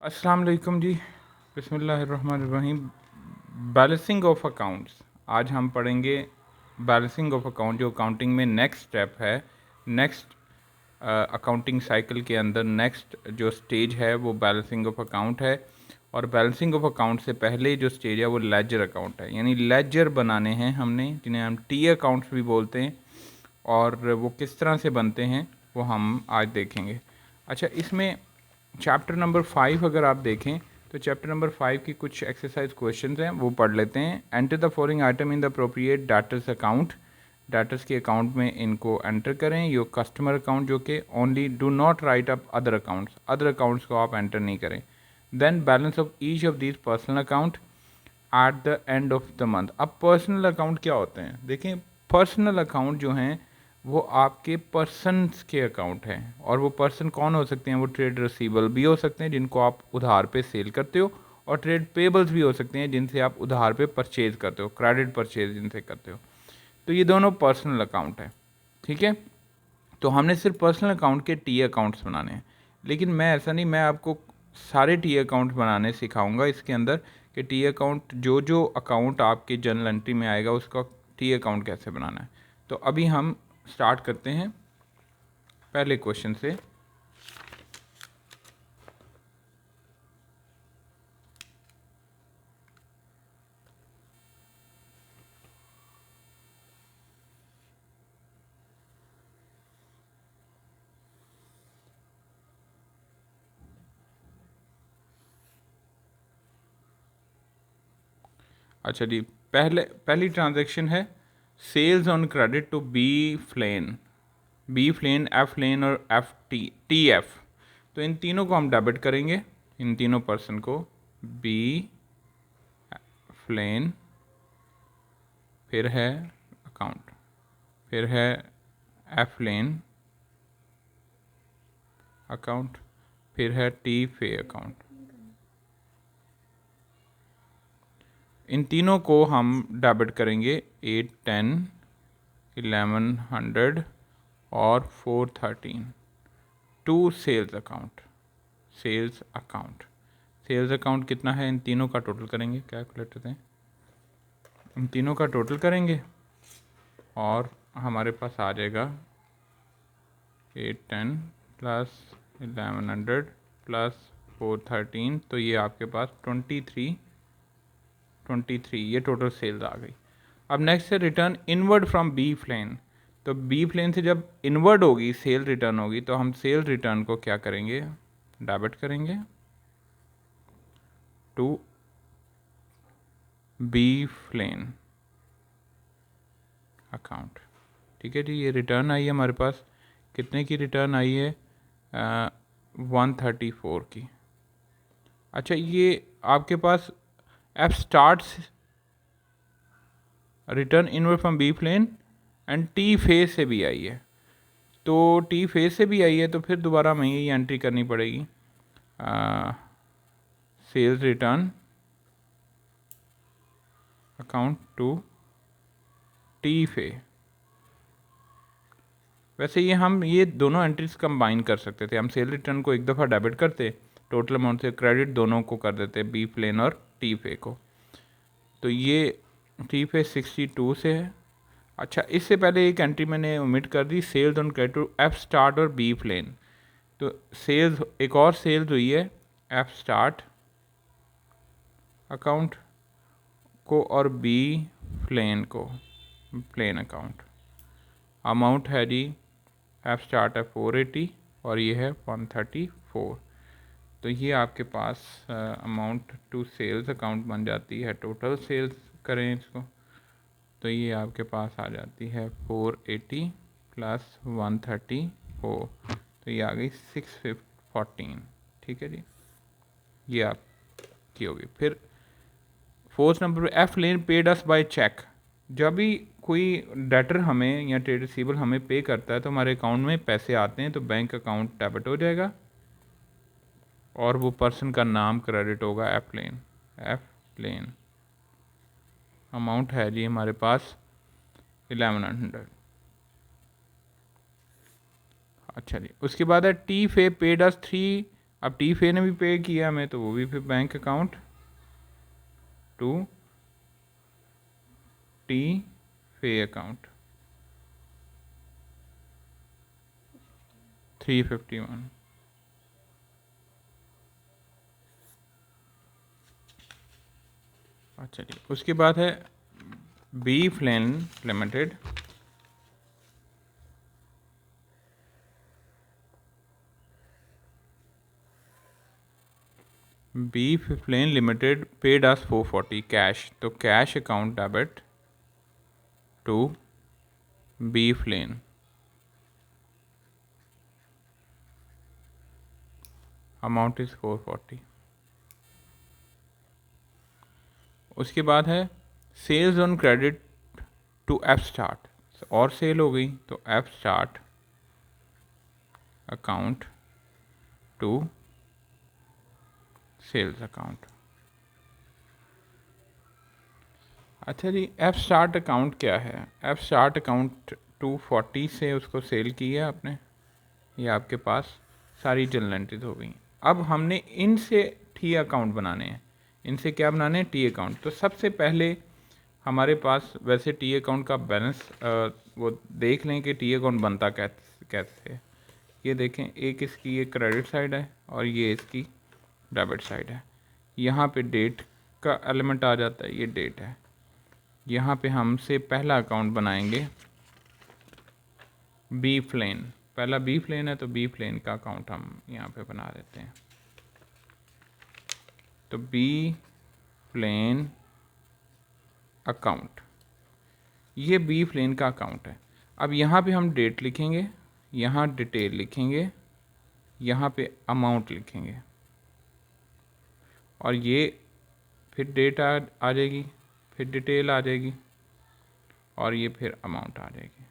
अस्सलाम वालेकुम जी। बिस्मिल्लाहिर्रहमानिर्रहीम। बैलेंसिंग ऑफ अकाउंट्स, आज हम पढ़ेंगे बैलेंसिंग ऑफ अकाउंट, जो अकाउंटिंग में नेक्स्ट स्टेप है। नेक्स्ट अकाउंटिंग साइकिल के अंदर नेक्स्ट जो स्टेज है वो बैलेंसिंग ऑफ अकाउंट है। और बैलेंसिंग ऑफ अकाउंट से पहले जो स्टेज है वो लेजर अकाउंट है, यानी लेजर बनाने हैं हमने, जिन्हें हम टी अकाउंट्स भी बोलते हैं। और वो किस तरह से बनते हैं वो हम आज देखेंगे। अच्छा, इसमें चैप्टर नंबर 5 अगर आप देखें तो चैप्टर नंबर 5 की कुछ एक्सरसाइज क्वेश्चंस हैं, वो पढ़ लेते हैं। Enter the following item in the appropriate debtors account. Debtors के अकाउंट में इनको एंटर करें। योर कस्टमर अकाउंट, जो कि only do not write up other accounts, other accounts को आप एंटर नहीं करें। Then balance of each of these personal account at the end of the month. अब पर्सनल अकाउंट क्या होते हैं, देखें। पर्सनल अकाउंट जो हैं वो आपके पर्सनस के अकाउंट हैं, और वो पर्सन कौन हो सकते हैं? वो ट्रेड रिसीवेबल भी हो सकते हैं, जिनको आप उधार पे सेल करते हो, और ट्रेड पेबल्स भी हो सकते हैं, जिनसे आप उधार पे परचेज करते हो, क्रेडिट परचेज जिनसे करते हो। तो ये दोनों पर्सनल अकाउंट है, ठीक है। तो हमने सिर्फ पर्सनल अकाउंट के टी अकाउंट्स बनाने हैं, लेकिन मैं ऐसा नहीं, मैं आपको सारे टी अकाउंट्स बनाने सिखाऊंगा इसके अंदर, कि टी अकाउंट जो जो अकाउंट आपके जर्नल एंट्री में आएगा उसका टी अकाउंट कैसे बनाना है। तो अभी हम स्टार्ट करते हैं पहले क्वेश्चन से। अच्छा जी, पहली ट्रांजैक्शन है sales on credit to B plane. B plane, F plane और एफ टी टी एफ। तो इन तीनों को हम डेबिट करेंगे, इन तीनों पर्सन को। बी फ्लेन, फिर है अकाउंट, फिर है एफ लेन अकाउंट, फिर है टी फे अकाउंट। इन तीनों को हम डेबिट करेंगे 8, 10, 1100 और 413 to sales account. Sales account, sales account कितना है? इन तीनों का टोटल करेंगे, कैलकुलेटर दें। इन तीनों का टोटल करेंगे और हमारे पास आ जाएगा 810 प्लस 1100 प्लस 413, तो ये आपके पास 23 ये टोटल सेल्स आ गई। अब नेक्स्ट है return inward from B Flen. तो बी फ्लेन से जब इनवर्ड होगी, सेल रिटर्न होगी, तो हम सेल रिटर्न को क्या करेंगे? डेबिट करेंगे टू बी फ्लेन अकाउंट। ठीक है जी, ये रिटर्न आई है हमारे पास। कितने की रिटर्न आई है? 134 की। अच्छा, ये आपके पास F starts return inward from B plane and T phase से भी आई है। तो टी फेज से भी आई है, तो फिर दोबारा हमें ये एंट्री करनी पड़ेगी। Sales return account to T Fay. वैसे ये दोनों एंट्रीज कंबाइन कर सकते थे। हम सेल रिटर्न को एक दफ़ा डेबिट करते, टोटल अमाउंट से क्रेडिट दोनों को कर देते, बी प्लेन और टी फे को। तो ये टी फे 62 से है। अच्छा, इससे पहले एक एंट्री मैंने ओमिट कर दी, sales on credit to F start और बी प्लेन। तो सेल्स, एक और सेल्स हुई है एफ स्टार्ट अकाउंट को और बी प्लेन को, प्लेन अकाउंट। अमाउंट है जी, एफ स्टार्ट है 480 और ये है 134। तो ये आपके पास अमाउंट टू सेल्स अकाउंट बन जाती है। टोटल सेल्स करें इसको, तो ये आपके पास आ जाती है 480 प्लस 134, तो ये आ गई 614। ठीक है जी, ये आपकी होगी। फिर फोर्थ नंबर पे एफ लेन पेड अस बाय चेक। जब भी कोई डेटर हमें या ट्रेड रिसीवेबल हमें पे करता है तो हमारे अकाउंट में पैसे आते हैं, तो बैंक अकाउंट डेबिट हो जाएगा और वो पर्सन का नाम क्रेडिट होगा एफ लेन। एफ लेन अमाउंट है जी हमारे पास 1100। अच्छा जी, उसके बाद है टी फे पेड अस 3 अब टी फे ने भी पे किया हमें, तो वो भी फिर bank account to T Fay account 351। अच्छा जी, उसके बाद है B Flen limited, B Flen limited paid us 440 cash, तो cash account debit to B Flen, amount is 440। उसके बाद है sales on credit to F start, और सेल हो गई तो F Start account to sales account. अच्छा जी, एफ स्टार्ट अकाउंट क्या है? एफ स्टार्ट अकाउंट 240 से उसको सेल किया आपने, ये आपके पास सारी जनरल एंट्रीज हो गई। अब हमने इनसे टी अकाउंट बनाने हैं, इनसे क्या बनाने हैं? T account. तो सबसे पहले हमारे पास वैसे टी अकाउंट का बैलेंस वो देख लें कि टी अकाउंट बनता कैसे है। ये देखें, एक इसकी ये क्रेडिट साइड है और ये इसकी डेबिट साइड है। यहाँ पे डेट का एलिमेंट आ जाता है, ये डेट है। यहाँ पे हमसे पहला अकाउंट बनाएंगे बी फ्लेन, पहला बी फ्लेन है तो बी फ्लेन का अकाउंट हम यहाँ पे बना देते हैं। तो बी फ्लेन अकाउंट, ये बी फ्लेन का अकाउंट है। अब यहाँ पे हम डेट लिखेंगे, यहाँ डिटेल लिखेंगे, यहाँ पे अमाउंट लिखेंगे, और ये फिर डेट आ जाएगी, फिर डिटेल आ जाएगी, और ये फिर अमाउंट आ जाएगी।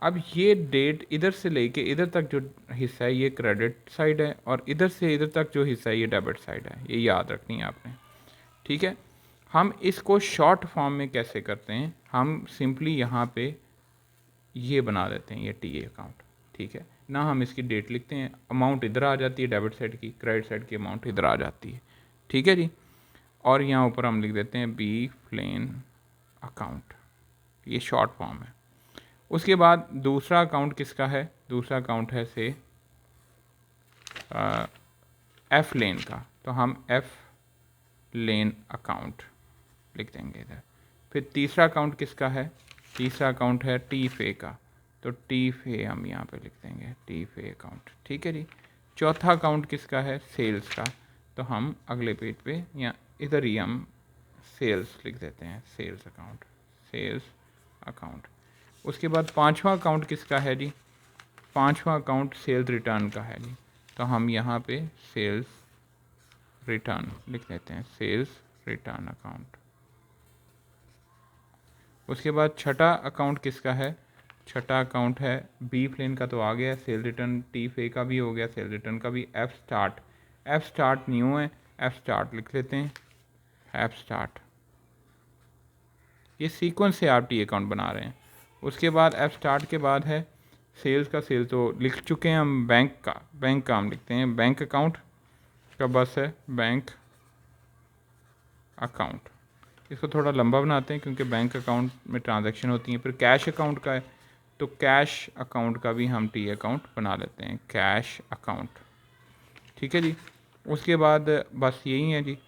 अब ये डेट इधर से लेके इधर तक जो हिस्सा है ये क्रेडिट साइड है, और इधर से इधर तक जो हिस्सा है ये डेबिट साइड है। ये याद रखनी है आपने, ठीक है। हम इसको शॉर्ट फॉर्म में कैसे करते हैं? हम सिंपली यहाँ पे ये बना देते हैं, ये टी अकाउंट, ठीक है ना। हम इसकी डेट लिखते हैं, अमाउंट इधर आ जाती है डेबिट साइड की, क्रेडिट साइड की अमाउंट इधर आ जाती है, ठीक है जी। और यहाँ ऊपर हम लिख देते हैं बी फ्लेन अकाउंट, ये शॉर्ट फॉर्म है। उसके बाद दूसरा अकाउंट किसका है? दूसरा अकाउंट है से एफ लेन का, तो हम एफ लेन अकाउंट लिख देंगे इधर। फिर तीसरा अकाउंट किसका है? तीसरा अकाउंट है टी फे का, तो टी फे हम यहाँ पे लिख देंगे, टी फे अकाउंट, ठीक है जी। चौथा अकाउंट किसका है? सेल्स का, तो हम अगले पेज पे या इधर ही हम सेल्स लिख देते हैं, सेल्स अकाउंट, सेल्स अकाउंट। उसके बाद पांचवा अकाउंट किसका है जी? पांचवा अकाउंट सेल्स रिटर्न का है जी, तो हम यहाँ पे सेल्स रिटर्न लिख देते हैं, सेल्स रिटर्न अकाउंट। उसके बाद छठा अकाउंट किसका है? छठा अकाउंट है बी फ्लेन का, तो आ गया। सेल रिटर्न टी फे का भी हो गया, सेल रिटर्न का भी। F start, F start new है, एफ स्टार्ट लिख लेते हैं, एफ स्टार्ट। ये सीक्वेंस से आप टी अकाउंट बना रहे हैं। उसके बाद एफ स्टार्ट के बाद है सेल्स का, सेल्स तो लिख चुके हैं हम। बैंक का, बैंक का हम लिखते हैं बैंक अकाउंट का, बस है बैंक अकाउंट। इसको थोड़ा लंबा बनाते हैं क्योंकि बैंक अकाउंट में ट्रांजैक्शन होती हैं। फिर कैश अकाउंट का है, तो कैश अकाउंट का भी हम टी अकाउंट बना लेते हैं, कैश अकाउंट, ठीक है जी। उसके बाद बस यही है जी,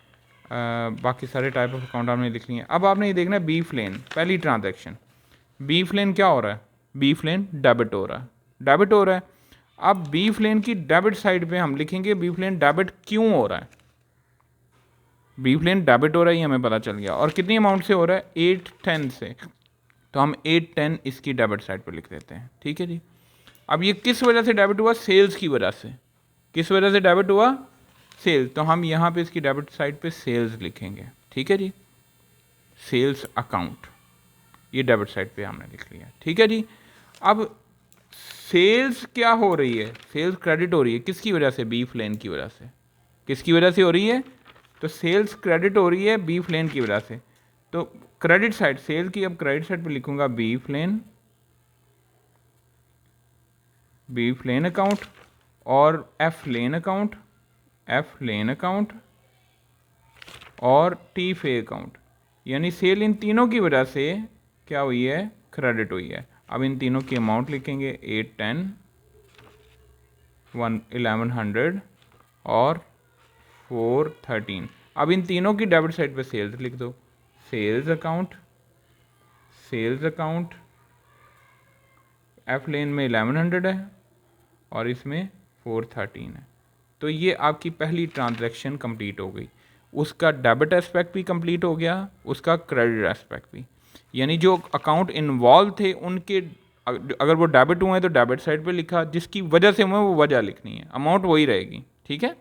बाकी सारे टाइप ऑफ अकाउंट आपने लिख लिए हैं। अब आपने ये देखना है बी फ्लेन, पहली ट्रांजैक्शन बी फ्लेन क्या हो रहा है? बी फ्लेन डेबिट हो रहा है, डेबिट हो रहा है। अब बी फ्लेन की डेबिट साइड पे हम लिखेंगे बी फ्लेन डेबिट क्यों हो रहा है। बी फ्लेन डेबिट हो रहा है, ये हमें पता चल गया, और कितनी अमाउंट से हो रहा है? 810 से, तो हम 810 इसकी डेबिट साइड पर लिख देते हैं, ठीक है जी। अब ये किस वजह से डेबिट हुआ? सेल्स की वजह से। किस वजह से डेबिट हुआ? सेल्स, तो हम यहाँ पे इसकी डेबिट साइड पे सेल्स लिखेंगे, ठीक है जी। सेल्स अकाउंट, ये डेबिट साइड पे हमने लिख लिया, ठीक है जी। अब सेल्स क्या हो रही है? सेल्स क्रेडिट हो रही है, किसकी वजह से? बी फ्लेन की वजह से। किसकी वजह से हो रही है? तो सेल्स क्रेडिट हो रही है बी फ्लेन की वजह से। तो क्रेडिट साइड सेल की, अब क्रेडिट साइड पे लिखूंगा B plane, B Flen account, और एफ लेन अकाउंट और टी फे अकाउंट, यानी सेल इन तीनों की वजह से क्या हुई है, क्रेडिट हुई है। अब इन तीनों की अमाउंट लिखेंगे 8, 10, 1100 और 4, 13। अब इन तीनों की डेबिट साइड पे सेल्स लिख दो। सेल्स अकाउंट एफ लेन में 1100 है और इसमें 413 है। तो ये आपकी पहली ट्रांजैक्शन कंप्लीट हो गई। उसका डेबिट एस्पेक्ट भी कंप्लीट हो गया, उसका क्रेडिट एस्पेक्ट भी, यानी जो अकाउंट इन्वॉल्व थे उनके अगर वो डेबिट हुए हैं तो डेबिट साइड पे लिखा, जिसकी वजह से हुए वो वजह लिखनी है, अमाउंट वही रहेगी। ठीक है,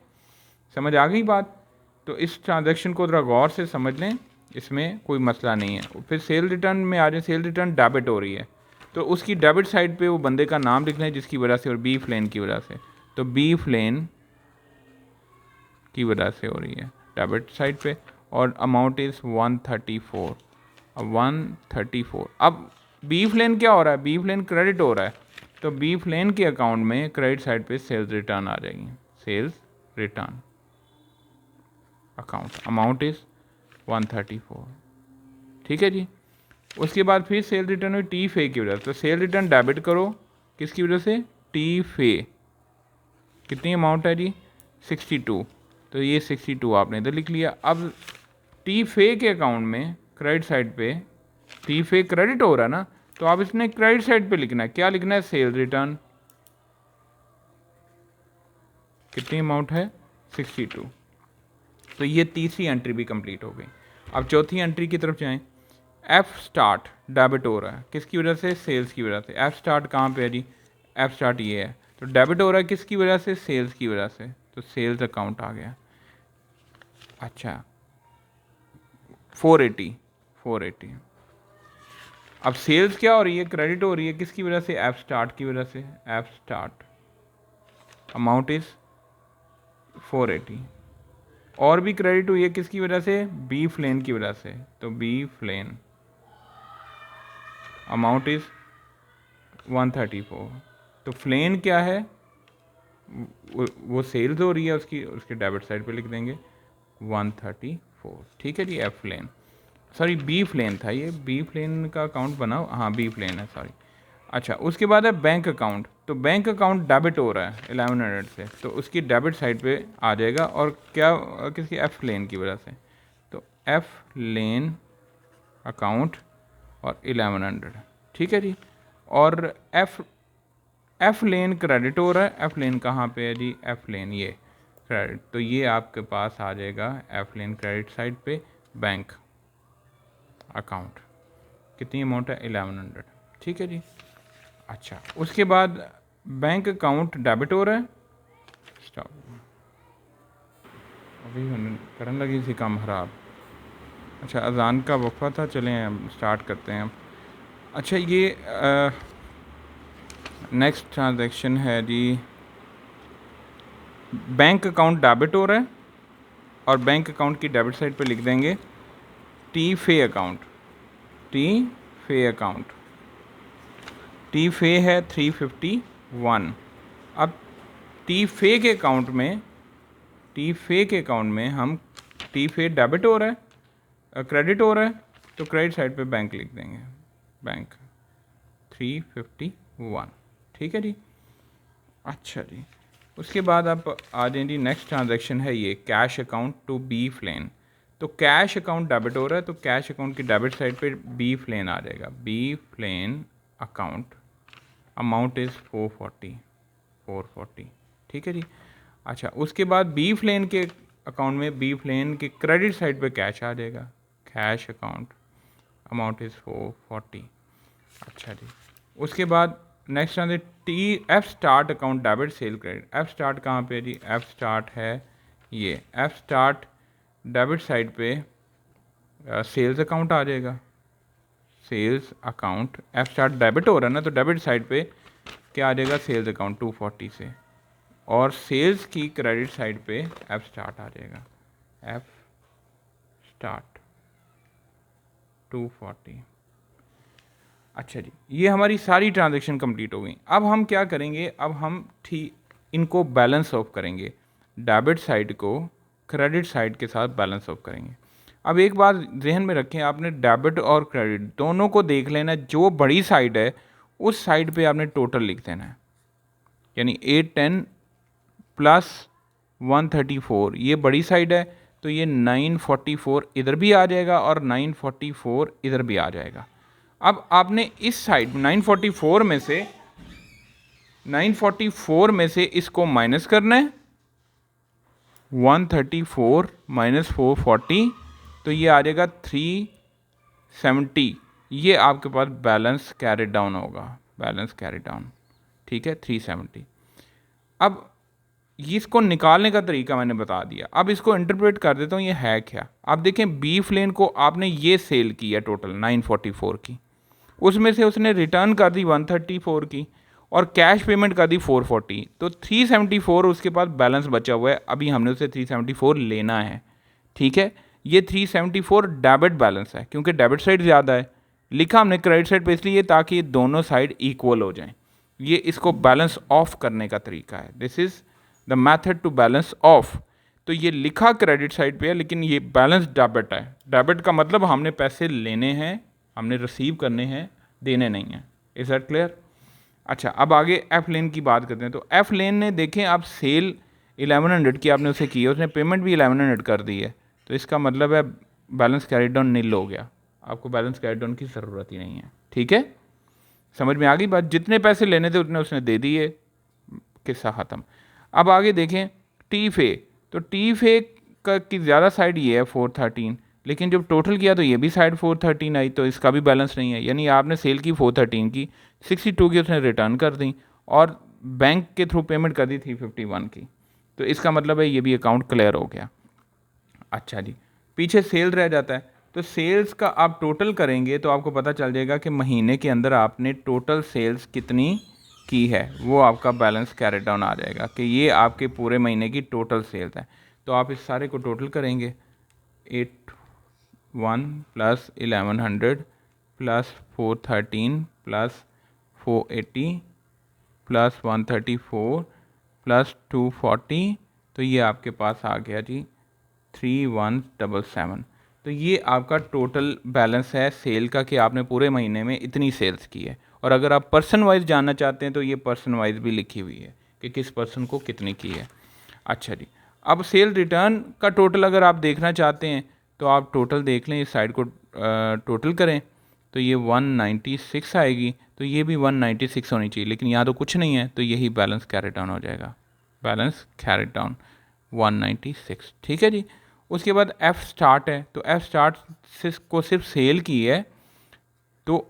समझ आ गई बात। तो इस ट्रांजैक्शन को ज़रा गौर से समझ लें, इसमें कोई मसला नहीं है। फिर सेल रिटर्न में आ जाए, सेल रिटर्न डेबिट हो रही है तो उसकी डेबिट साइड पे वो बंदे का नाम लिखना है जिसकी वजह से, और बी फ्लेन की वजह से, तो बी फ्लेन की वजह से हो रही है डेबिट साइड पे, और अमाउंट इज़ 134। अब 134, अब बी फ्लेन क्या हो रहा है, बी फ्लेन क्रेडिट हो रहा है, तो बी फ्लेन के अकाउंट में क्रेडिट साइड पे सेल्स रिटर्न आ जाएगी, sales return account, amount is 134। ठीक है जी। उसके बाद फिर सेल रिटर्न हुई टी फे की वजह से, तो सेल रिटर्न डेबिट करो किसकी वजह से, टी फे, कितनी अमाउंट है जी, 62, तो ये 62 आपने इधर लिख लिया। अब टी फे के अकाउंट में क्रेडिट साइड पे टी फे क्रेडिट हो रहा है ना, तो आप इसने क्रेडिट साइड पे लिखना है, क्या लिखना है, सेल रिटर्न, कितनी अमाउंट है, 62। तो ये तीसरी एंट्री भी कंप्लीट हो गई। अब चौथी एंट्री की तरफ जाएं। एफ स्टार्ट डेबिट हो रहा है किसकी वजह से, सेल्स की वजह से। एफ स्टार्ट कहाँ पे है जी, एफ स्टार्ट ये है, तो डेबिट हो रहा है किसकी वजह से, सेल्स की वजह से, तो सेल्स अकाउंट आ गया। अच्छा 480। अब सेल्स क्या हो रही है, क्रेडिट हो रही है किसकी वजह से, एफ स्टार्ट की वजह से, एफ स्टार्ट, अमाउंट इज 480। और भी क्रेडिट हुई है किसकी वजह से, बी फ्लेन की वजह से, तो बी फ्लेन, अमाउंट इज 134। तो फ्लेन क्या है, वो सेल्स हो रही है उसकी, उसके डेबिट साइड पे लिख देंगे 134। ठीक है जी, एफ फ्लेन, सॉरी बी फ्लेन था ये, बी फ्लेन का अकाउंट बनाओ, हाँ बी फ्लेन है, सॉरी। अच्छा उसके बाद है बैंक अकाउंट, तो बैंक अकाउंट डेबिट हो रहा है 1100 से, तो उसकी डेबिट साइड पे आ जाएगा, और क्या किसकी, एफ लेन की वजह से, तो एफ लेन अकाउंट और 1100। ठीक है जी। और एफ लेन क्रेडिट हो रहा है, एफ लेन कहाँ पे है जी, एफ लेन ये क्रेडिट, तो ये आपके पास आ जाएगा एफ लेन क्रेडिट साइड पे बैंक अकाउंट, कितनी अमाउंट है, 1100। ठीक है जी। अच्छा उसके बाद बैंक अकाउंट डेबिट हो रहा है, स्टॉप, अभी करने लगी थी काम खराब। अच्छा अजान का वक्फा था, चलें हम स्टार्ट करते हैं। अच्छा ये नेक्स्ट ट्रांजैक्शन है जी, बैंक अकाउंट डेबिट हो रहा है, और बैंक अकाउंट की डेबिट साइड पे लिख देंगे T Fay account, T Fay account, T फे है 351। अब टी फे के अकाउंट में, टी फे के अकाउंट में हम, टी फे डेबिट हो रहा है, क्रेडिट हो रहा है, तो क्रेडिट साइड पे बैंक लिख देंगे, बैंक 351। ठीक है जी। अच्छा जी, उसके बाद आप आ जाए जी, नेक्स्ट ट्रांजैक्शन है ये cash account to B Flen, तो कैश अकाउंट डेबिट हो रहा है, तो कैश अकाउंट की डेबिट साइड पे बी फ्लेन आ जाएगा, B Flen account, amount is 440। ठीक है जी। अच्छा उसके बाद बी फ्लेन के अकाउंट में, बी फ्लेन के क्रेडिट साइड पे कैश आ जाएगा, कैश अकाउंट, अमाउंट इज़ 440। अच्छा जी। उसके बाद नेक्स्ट आते T F Start account debit sale credit, F Start कहाँ पे है जी, एफ स्टार्ट है ये, एफ स्टार्ट डेबिट साइड पे सेल्स अकाउंट आ जाएगा, sales account, F Start debit हो रहा है ना, तो डेबिट साइड पे क्या आ जाएगा, सेल्स अकाउंट 240 से, और सेल्स की क्रेडिट साइड पे एफ स्टार्ट आ जाएगा, एफ स्टार्ट 240। अच्छा जी, ये हमारी सारी ट्रांजैक्शन कंप्लीट हो गई। अब हम क्या करेंगे, अब हम इनको बैलेंस ऑफ करेंगे, डेबिट साइड को क्रेडिट साइड के साथ बैलेंस ऑफ करेंगे। अब एक बात जहन में रखें, आपने डेबिट और क्रेडिट दोनों को देख लेना, जो बड़ी साइड है उस साइड पे आपने टोटल लिख देना है, यानी 810 प्लस 134 ये बड़ी साइड है, तो ये 944 इधर भी आ जाएगा और 944 इधर भी आ जाएगा। अब आपने इस साइड 944 में से इसको माइनस करना है, 134 माइनस 440, तो ये आ जाएगा 370। ये आपके पास बैलेंस कैरी डाउन होगा, बैलेंस कैरी डाउन, ठीक है, 370। अब इसको निकालने का तरीका मैंने बता दिया, अब इसको इंटरप्रेट कर देता हूँ ये है क्या। आप देखें बीफ लेन को आपने ये सेल की है टोटल 944 की, उसमें से उसने रिटर्न कर दी 134 की और कैश पेमेंट कर दी 440, तो 374 उसके पास बैलेंस बचा हुआ है, अभी हमने उसे 374 लेना है, ठीक है। ये 374 डेबिट बैलेंस है, क्योंकि डेबिट साइड ज़्यादा है, लिखा हमने क्रेडिट साइड पे इसलिए ताकि दोनों साइड इक्वल हो जाएं। ये इसको बैलेंस ऑफ करने का तरीका है, this is the method to balance off. तो ये लिखा क्रेडिट साइड पे है लेकिन ये बैलेंस डेबिट है। डेबिट का मतलब हमने पैसे लेने हैं, हमने रिसीव करने हैं, देने नहीं हैं। Is that clear? अच्छा, अब आगे एफ लेन की बात करते हैं। तो एफ लेन ने देखें आप सेल 1100 की आपने उसे की है, उसने पेमेंट भी 1100 कर दी है, तो इसका मतलब है बैलेंस कैरी डाउन नील हो गया, आपको बैलेंस कैरी डाउन की ज़रूरत ही नहीं है, ठीक है। समझ में आ गई बात? जितने पैसे लेने थे उतने उसने दे दिए, किस्सा ख़त्म। अब आगे देखें टी फे, तो टी फे की ज़्यादा साइड ये है 413, लेकिन जब टोटल किया तो ये भी साइड 413 आई, तो इसका भी बैलेंस नहीं है। यानी आपने सेल की 413 की, 62 की उसने रिटर्न कर दी और बैंक के थ्रू पेमेंट कर दी 351 की, तो इसका मतलब है ये भी अकाउंट क्लियर हो गया। अच्छा जी, पीछे सेल रह जाता है, तो सेल्स का आप टोटल करेंगे तो आपको पता चल जाएगा कि महीने के अंदर आपने टोटल सेल्स कितनी की है, वो आपका बैलेंस कैरी डाउन आ जाएगा कि ये आपके पूरे महीने की टोटल सेल्स है। तो आप इस सारे को टोटल करेंगे, 81 plus 1100 plus 413 plus 480 plus 134 plus 240, तो ये आपके पास आ गया जी 3177। तो ये आपका टोटल बैलेंस है सेल का कि आपने पूरे महीने में इतनी सेल्स की है। और अगर आप पर्सन वाइज जानना चाहते हैं तो ये पर्सन वाइज भी लिखी हुई है कि किस पर्सन को कितनी की है। अच्छा जी, अब सेल रिटर्न का टोटल अगर आप देखना चाहते हैं तो आप टोटल देख लें, इस साइड को टोटल करें तो ये 196 आएगी, तो ये भी 196 होनी चाहिए, लेकिन यहाँ तो कुछ नहीं है, तो यही बैलेंस कैरी डाउन हो जाएगा, बैलेंस कैरी डाउन 196, ठीक है जी। उसके बाद एफ़ स्टार्ट है, तो एफ़ स्टार्ट को सिर्फ सेल की है, तो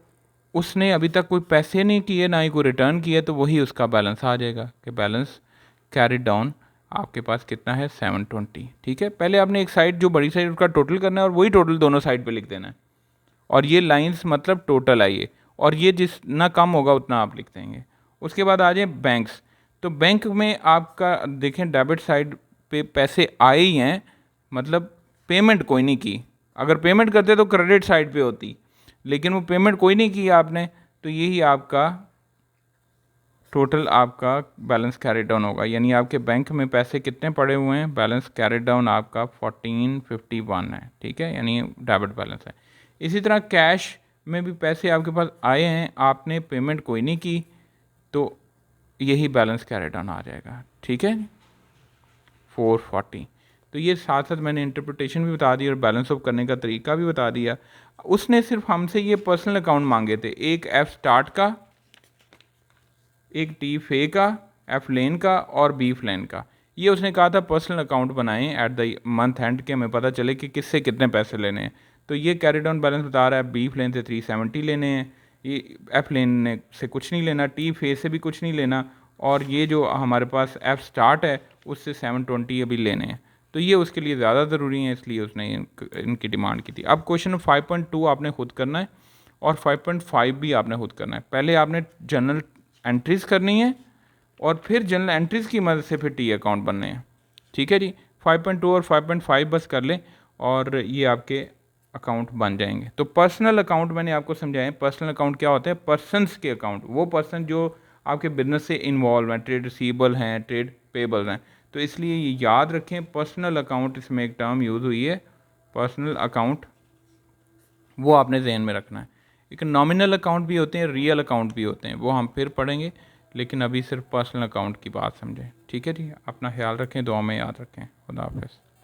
उसने अभी तक कोई पैसे नहीं किए ना ही कोई रिटर्न किया, तो वही उसका बैलेंस आ जाएगा कि बैलेंस कैरी डाउन आपके पास कितना है 720, ठीक है। पहले आपने एक साइड जो बड़ी साइड उसका टोटल करना है और वही टोटल दोनों साइड पे लिख देना है, और ये लाइंस मतलब टोटल आइए, और ये जितना कम होगा उतना आप लिख देंगे। उसके बाद आ जाए बैंक्स, तो बैंक में आपका देखें डेबिट साइड पे पैसे आए ही हैं, मतलब पेमेंट कोई नहीं की। अगर पेमेंट करते तो क्रेडिट साइड पे होती, लेकिन वो पेमेंट कोई नहीं की आपने, तो यही आपका टोटल आपका बैलेंस कैरी डाउन होगा। यानी आपके बैंक में पैसे कितने पड़े हुए हैं, बैलेंस कैरी डाउन आपका 1451 है, ठीक है, यानी डेबिट बैलेंस है। इसी तरह कैश में भी पैसे आपके पास आए हैं, आपने पेमेंट कोई नहीं की, तो यही बैलेंस कैरी डाउन आ जाएगा, ठीक है, 440। तो ये साथ साथ मैंने इंटरप्रिटेशन भी बता दी और बैलेंस ऑफ करने का तरीका भी बता दिया। उसने सिर्फ हमसे ये पर्सनल अकाउंट मांगे थे, एक एफ स्टार्ट का, एक टी फे का, एफ लेन का और बीफ लेन का। ये उसने कहा था पर्सनल अकाउंट बनाएं एट द मंथ एंड के हमें पता चले कि किससे कितने पैसे लेने हैं। तो ये कैरी डाउन बैलेंस बता रहा है, बीफ लेन से 370 लेने हैं, ये एफ लेन से कुछ नहीं लेना, टी फे से भी कुछ नहीं लेना, और ये जो हमारे पास एफ स्टार्ट है उससे 720 अभी लेने हैं। तो ये उसके लिए ज़्यादा ज़रूरी है, इसलिए उसने इनकी डिमांड की थी। अब क्वेश्चन 5.2 आपने खुद करना है और 5.5 भी आपने खुद करना है। पहले आपने जनरल एंट्रीज करनी है और फिर जनरल एंट्रीज की मदद से फिर टी अकाउंट बनने हैं, ठीक है जी। 5.2 और 5.5 बस कर लें और ये आपके अकाउंट बन जाएंगे। तो पर्सनल अकाउंट मैंने आपको समझाया, पर्सनल अकाउंट क्या होता है, पर्सनस के अकाउंट, वो पर्सन जो आपके बिजनेस से इन्वॉल्व हैं, ट्रेड रिसीवेबल हैं, ट्रेड पेबल हैं। तो इसलिए ये याद रखें, पर्सनल अकाउंट इसमें एक टर्म यूज़ हुई है, पर्सनल अकाउंट, वो आपने जहन में रखना है। एक नॉमिनल अकाउंट भी होते हैं, रियल अकाउंट भी होते हैं, वो हम फिर पढ़ेंगे, लेकिन अभी सिर्फ पर्सनल अकाउंट की बात समझें। ठीक है जी, अपना ख्याल रखें, दुआ में याद रखें। खुदा हाफिज़।